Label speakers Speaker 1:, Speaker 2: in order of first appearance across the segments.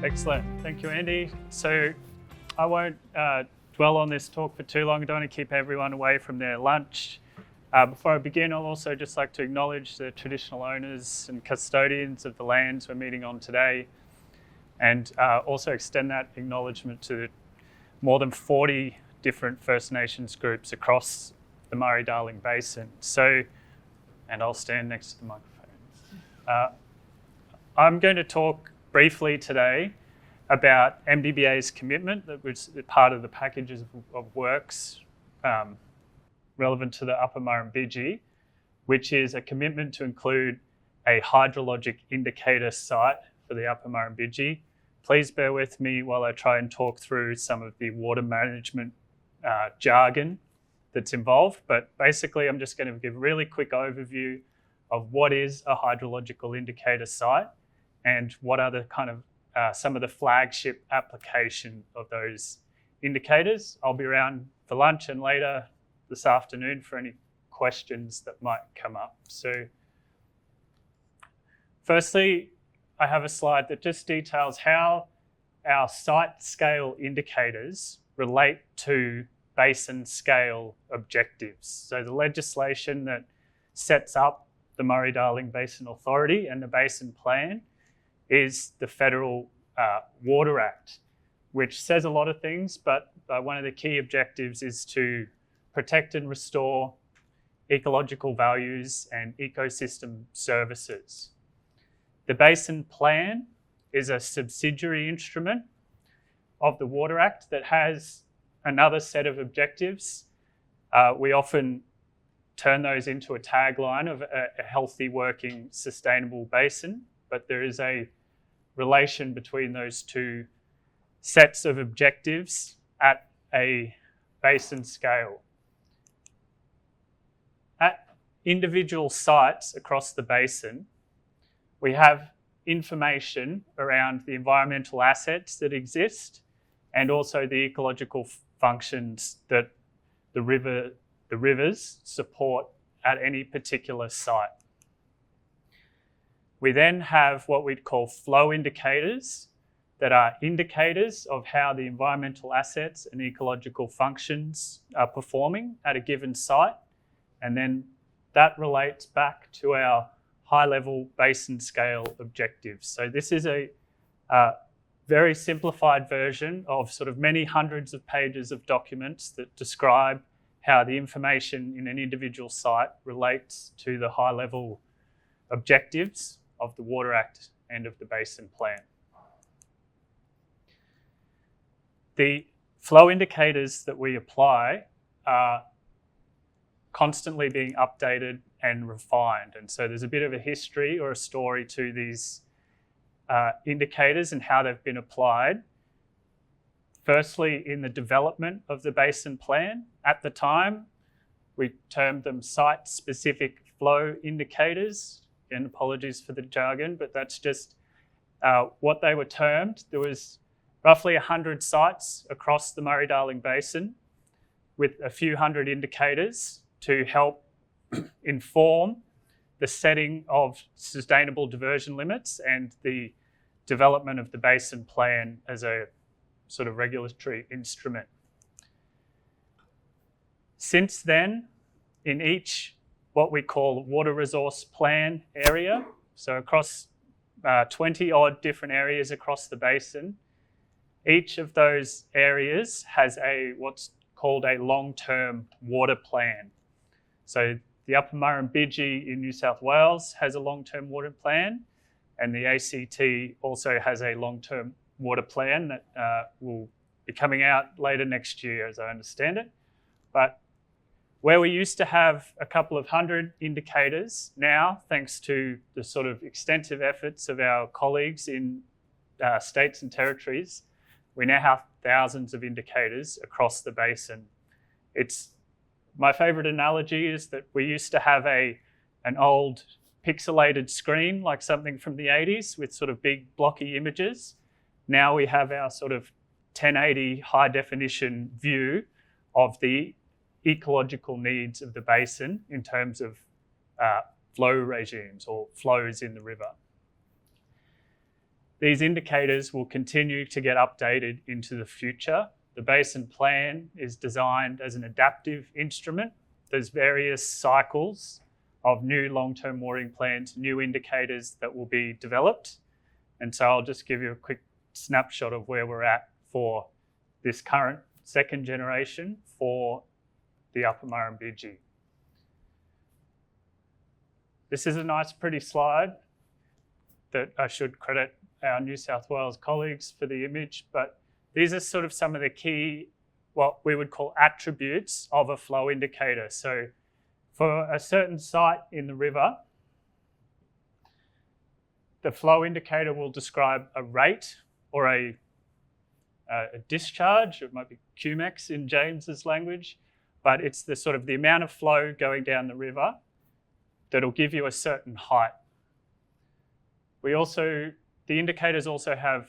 Speaker 1: Excellent. Thank you, Andy. So I won't dwell on this talk for too long. I don't want to keep everyone away from their lunch. Before I begin, I'll also just like to acknowledge the traditional owners and custodians of the lands we're meeting on today, and also extend that acknowledgement to more than 40 different First Nations groups across the Murray-Darling Basin. And I'll stand next to the microphones. I'm going to talk briefly today about MDBA's commitment that was part of the packages of works relevant to the Upper Murrumbidgee, which is a commitment to include a hydrologic indicator site for the Upper Murrumbidgee. Please bear with me while I try and talk through some of the water management jargon that's involved, but basically I'm just going to give a really quick overview of what is a hydrological indicator site and what are the kind of some of the flagship application of those indicators. I'll be around for lunch and later this afternoon for any questions that might come up. So firstly, I have a slide that just details how our site scale indicators relate to basin scale objectives. So the legislation that sets up the Murray-Darling Basin Authority and the Basin Plan is the Federal Water Act, which says a lot of things, but one of the key objectives is to protect and restore ecological values and ecosystem services. The Basin Plan is a subsidiary instrument of the Water Act that has another set of objectives. We often turn those into a tagline of a healthy, working, sustainable basin, but there is a relation between those two sets of objectives at a basin scale. At individual sites across the basin, we have information around the environmental assets that exist and also the ecological functions that the rivers support at any particular site. We then have what we'd call flow indicators that are indicators of how the environmental assets and ecological functions are performing at a given site. And then that relates back to our high-level basin scale objectives. So this is a very simplified version of sort of many hundreds of pages of documents that describe how the information in an individual site relates to the high-level objectives of the Water Act and of the Basin Plan. The flow indicators that we apply are constantly being updated and refined. And so there's a bit of a history or a story to these indicators and how they've been applied. Firstly, in the development of the Basin Plan, at the time, we termed them site-specific flow indicators. And apologies for the jargon, but that's just what they were termed. There was roughly 100 sites across the Murray-Darling Basin with a few hundred indicators to help inform the setting of sustainable diversion limits and the development of the Basin Plan as a sort of regulatory instrument. Since then, in each what we call water resource plan area, so across 20 odd different areas across the basin, each of those areas has what's called a long-term water plan. So the Upper Murrumbidgee in New South Wales has a long-term water plan, and the ACT also has a long-term water plan that will be coming out later next year, as I understand it. But where we used to have a couple of hundred indicators, now, thanks to the sort of extensive efforts of our colleagues in states and territories, we now have thousands of indicators across the basin. My favourite analogy is that we used to have an old pixelated screen, like something from the 80s with sort of big blocky images. Now we have our sort of 1080 high definition view of the ecological needs of the basin in terms of flow regimes or flows in the river. These indicators will continue to get updated into the future. The basin plan is designed as an adaptive instrument. There's various cycles of new long-term watering plans, new indicators that will be developed. And so I'll just give you a quick snapshot of where we're at for this current second generation for the Upper Murrumbidgee. This is a nice, pretty slide that I should credit our New South Wales colleagues for the image, but these are sort of some of the key, what we would call attributes of a flow indicator. So for a certain site in the river, the flow indicator will describe a rate or a discharge. It might be QMEX in James's language, but it's the sort of the amount of flow going down the river that'll give you a certain height. The indicators also have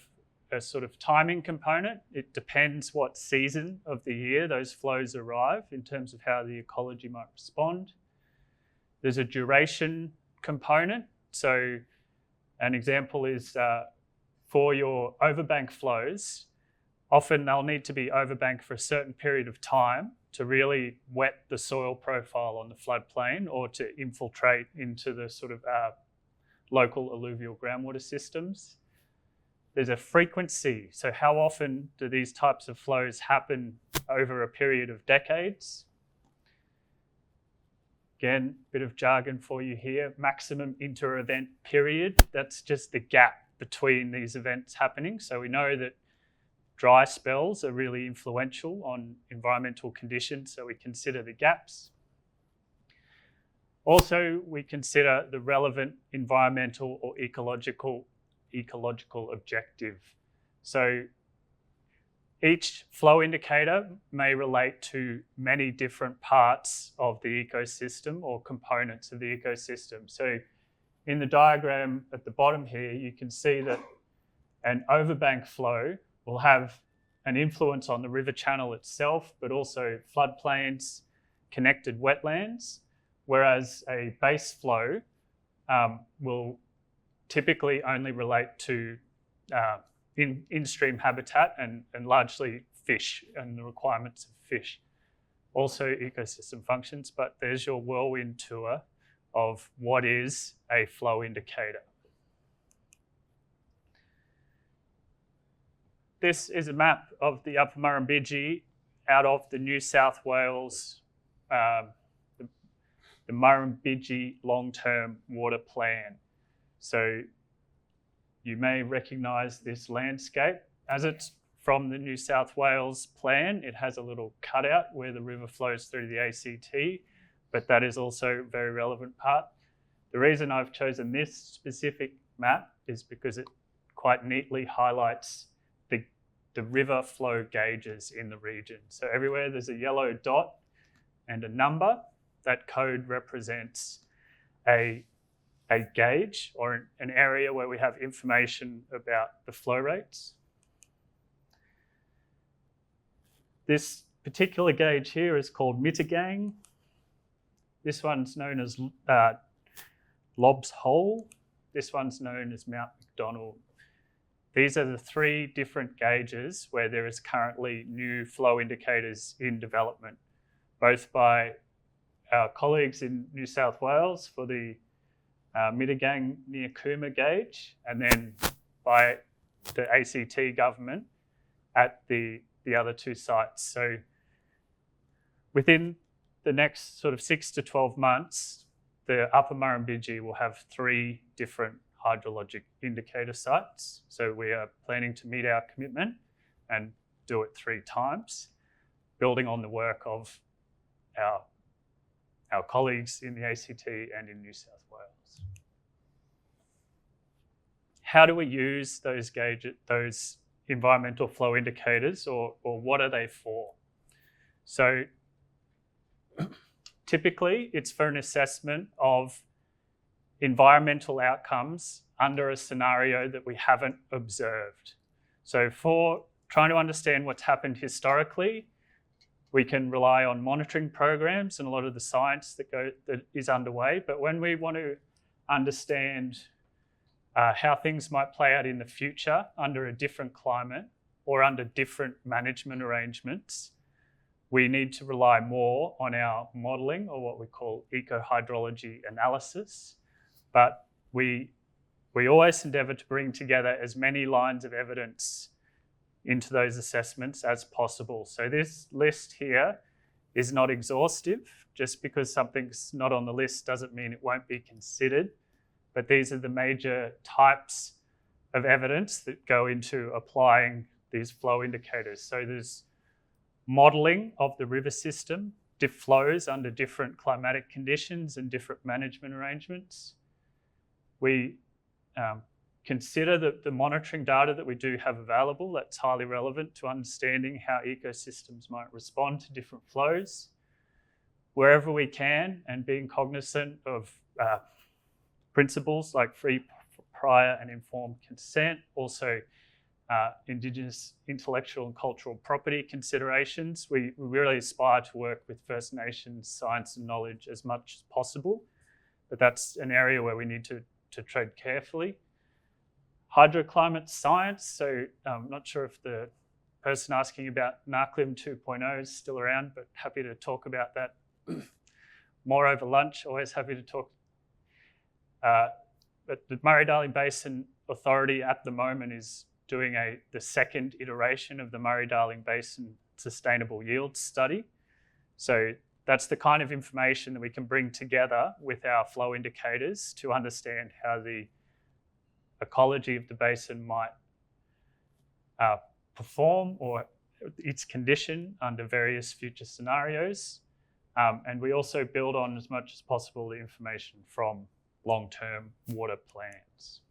Speaker 1: a sort of timing component. It depends what season of the year those flows arrive in terms of how the ecology might respond. There's a duration component. So an example is for your overbank flows, often they'll need to be overbanked for a certain period of time to really wet the soil profile on the floodplain or to infiltrate into the sort of local alluvial groundwater systems. There's a frequency. So how often do these types of flows happen over a period of decades? Again, a bit of jargon for you here. Maximum inter-event period. That's just the gap between these events happening. So we know that dry spells are really influential on environmental conditions, so we consider the gaps. Also, we consider the relevant environmental or ecological objective. So each flow indicator may relate to many different parts of the ecosystem or components of the ecosystem. So in the diagram at the bottom here, you can see that an overbank flow will have an influence on the river channel itself, but also floodplains, connected wetlands, whereas a base flow will typically only relate to in-stream habitat and largely fish and the requirements of fish. Also ecosystem functions, but there's your whirlwind tour of what is a flow indicator. This is a map of the Upper Murrumbidgee out of the New South Wales, the Murrumbidgee Long-Term Water Plan. So you may recognise this landscape. As it's from the New South Wales plan, it has a little cutout where the river flows through the ACT, but that is also a very relevant part. The reason I've chosen this specific map is because it quite neatly highlights the river flow gauges in the region. So everywhere there's a yellow dot and a number, that code represents a gauge or an area where we have information about the flow rates. This particular gauge here is called Mitigang. This one's known as Lobbs Hole. This one's known as Mount Macdonald. These are the three different gauges where there is currently new flow indicators in development, both by our colleagues in New South Wales for the Mitigang near Cooma gauge, and then by the ACT government at the other two sites. So within the next sort of 6 to 12 months, the Upper Murrumbidgee will have 3 different hydrologic indicator sites. So we are planning to meet our commitment and do it 3 times, building on the work of our colleagues in the ACT and in New South Wales. How do we use those environmental flow indicators, or what are they for? So typically it's for an assessment of environmental outcomes under a scenario that we haven't observed. So for trying to understand what's happened historically, we can rely on monitoring programs and a lot of the science that is underway. But when we want to understand how things might play out in the future under a different climate or under different management arrangements, we need to rely more on our modelling, or what we call eco-hydrology analysis. But we always endeavour to bring together as many lines of evidence into those assessments as possible. So this list here is not exhaustive. Just because something's not on the list doesn't mean it won't be considered. But these are the major types of evidence that go into applying these flow indicators. So there's modelling of the river system, flows under different climatic conditions and different management arrangements. We consider the monitoring data that we do have available. That's highly relevant to understanding how ecosystems might respond to different flows. Wherever we can, and being cognizant of principles like free, prior and informed consent, also Indigenous intellectual and cultural property considerations. We really aspire to work with First Nations science and knowledge as much as possible, but that's an area where we need to tread carefully. Hydroclimate science, so I'm not sure if the person asking about NARCLIM 2.0 is still around, but happy to talk about that more over lunch. Always happy to talk. But the Murray-Darling Basin Authority at the moment is doing the second iteration of the Murray-Darling Basin Sustainable Yield Study. So that's the kind of information that we can bring together with our flow indicators to understand how the ecology of the basin might perform or its condition under various future scenarios. And we also build on as much as possible the information from long-term water plans.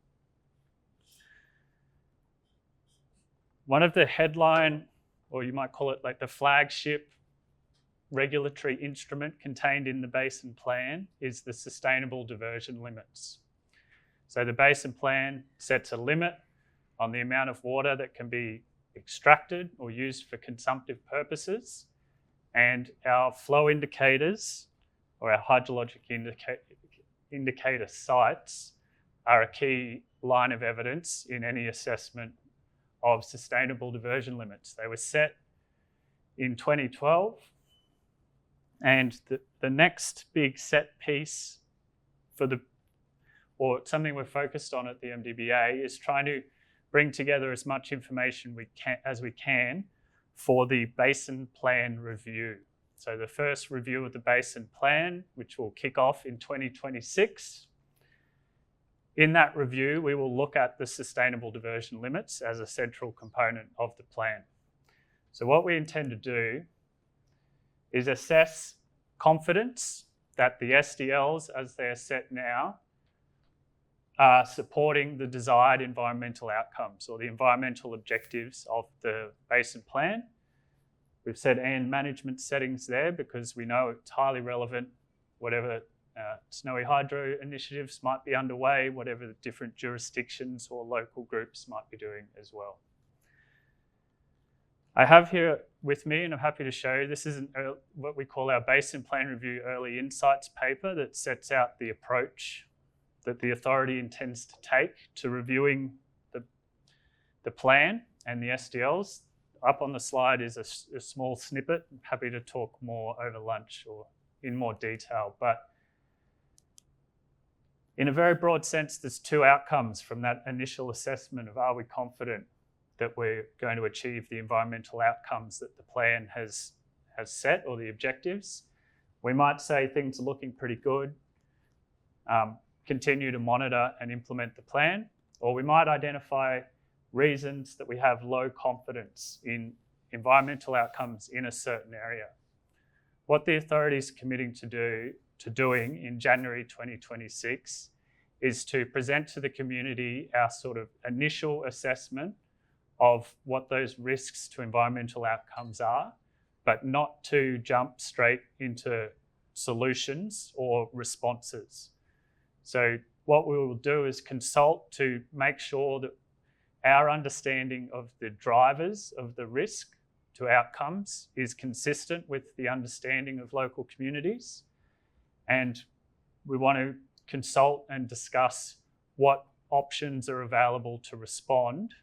Speaker 1: One of the headline, or you might call it like the flagship regulatory instrument contained in the basin plan, is the sustainable diversion limits. So the basin plan sets a limit on the amount of water that can be extracted or used for consumptive purposes, and our flow indicators, or our hydrologic indicator sites, are a key line of evidence in any assessment of sustainable diversion limits. They were set in 2012, and the next big set piece or something we're focused on at the MDBA is trying to bring together as much information as we can for the basin plan review. So the first review of the basin plan, which will kick off in 2026. In that review, we will look at the sustainable diversion limits as a central component of the plan. So what we intend to do is assess confidence that the SDLs, as they are set now, are supporting the desired environmental outcomes or the environmental objectives of the basin plan. We've said and management settings there because we know it's highly relevant, whatever snowy hydro initiatives might be underway, whatever the different jurisdictions or local groups might be doing as well. I have here with me, and I'm happy to show you, this is what we call our Basin Plan Review Early Insights paper that sets out the approach that the authority intends to take to reviewing the plan and the SDLs. Up on the slide is a small snippet. I'm happy to talk more over lunch or in more detail, but in a very broad sense, there's two outcomes from that initial assessment of are we confident that we're going to achieve the environmental outcomes that the plan has set, or the objectives. We might say things are looking pretty good, continue to monitor and implement the plan, or we might identify reasons that we have low confidence in environmental outcomes in a certain area. What the authority is committing to doing in January 2026 is to present to the community our sort of initial assessment of what those risks to environmental outcomes are, but not to jump straight into solutions or responses. So what we will do is consult to make sure that our understanding of the drivers of the risk to outcomes is consistent with the understanding of local communities. And we want to consult and discuss what options are available to respond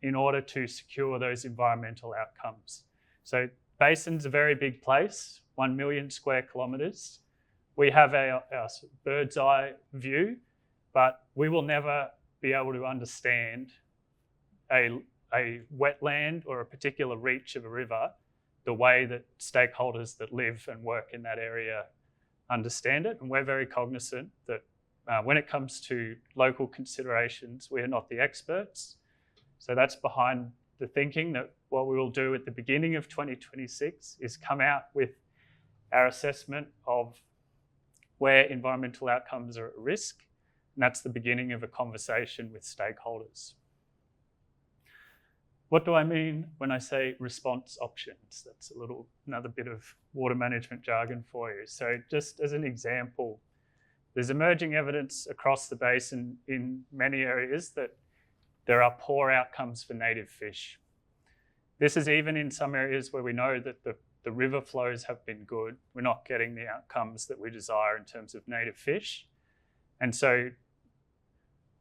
Speaker 1: in order to secure those environmental outcomes. So basin's a very big place, 1 million square kilometres. We have our bird's eye view, but we will never be able to understand a wetland or a particular reach of a river the way that stakeholders that live and work in that area understand it. And we're very cognizant that when it comes to local considerations, we are not the experts. So that's behind the thinking that what we will do at the beginning of 2026 is come out with our assessment of where environmental outcomes are at risk. And that's the beginning of a conversation with stakeholders. What do I mean when I say response options? That's another bit of water management jargon for you. So just as an example, there's emerging evidence across the basin in many areas that there are poor outcomes for native fish. This is even in some areas where we know that the river flows have been good. We're not getting the outcomes that we desire in terms of native fish. And so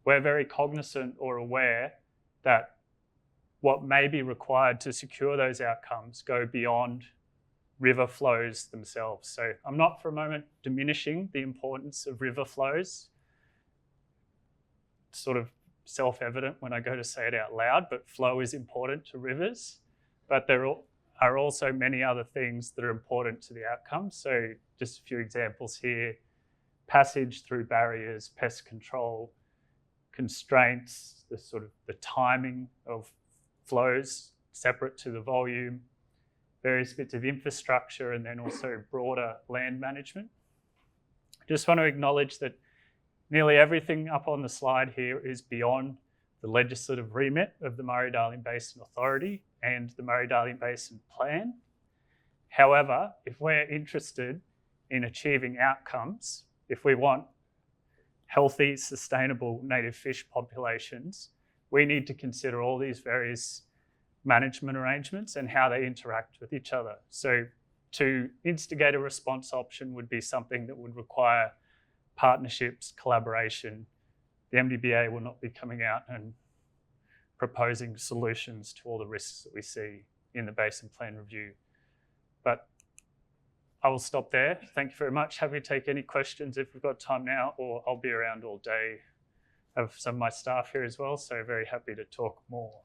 Speaker 1: we're very cognizant or aware that what may be required to secure those outcomes go beyond river flows themselves. So I'm not for a moment diminishing the importance of river flows. It's sort of self-evident when I go to say it out loud, but flow is important to rivers. But there are also many other things that are important to the outcome. So just a few examples here: passage through barriers, pest control, constraints, the timing of flows separate to the volume, various bits of infrastructure, and then also broader land management. I just want to acknowledge that nearly everything up on the slide here is beyond the legislative remit of the Murray-Darling Basin Authority and the Murray-Darling Basin Plan. However, if we're interested in achieving outcomes, if we want healthy, sustainable native fish populations, we need to consider all these various management arrangements and how they interact with each other. So to instigate a response option would be something that would require partnerships, collaboration. The MDBA will not be coming out and proposing solutions to all the risks that we see in the Basin Plan Review. But I will stop there. Thank you very much. Happy to take any questions if we've got time now, or I'll be around all day. I have some of my staff here as well, so very happy to talk more.